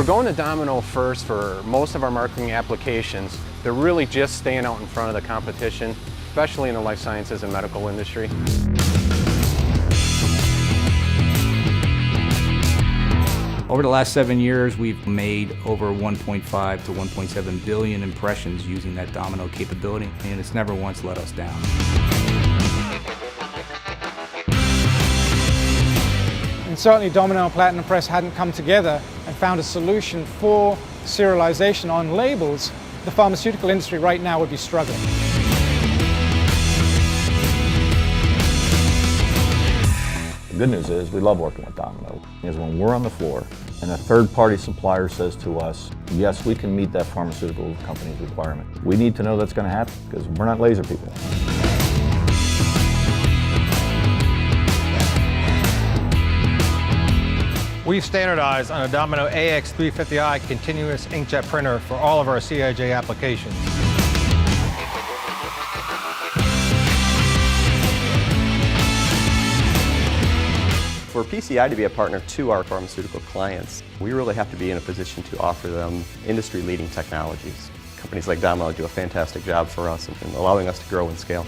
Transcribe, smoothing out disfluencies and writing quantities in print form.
going to Domino first for most of our marketing applications. They're really just staying out in front of the competition, especially in the life sciences and medical industry. Over the last 7 years, we've made over 1.5 to 1.7 billion impressions using that Domino capability, and it's never once let us down. And certainly Domino and Platinum Press hadn't come together and found a solution for serialization on labels, the pharmaceutical industry right now would be struggling. The good news is we love working with Domino, because when we're on the floor and a third-party supplier says to us, yes, we can meet that pharmaceutical company's requirement, we need to know that's going to happen, because we're not laser people. We've standardized on a Domino AX350i continuous inkjet printer for all of our CIJ applications. For PCI to be a partner to our pharmaceutical clients, we really have to be in a position to offer them industry-leading technologies. Companies like Domino do a fantastic job for us in allowing us to grow and scale.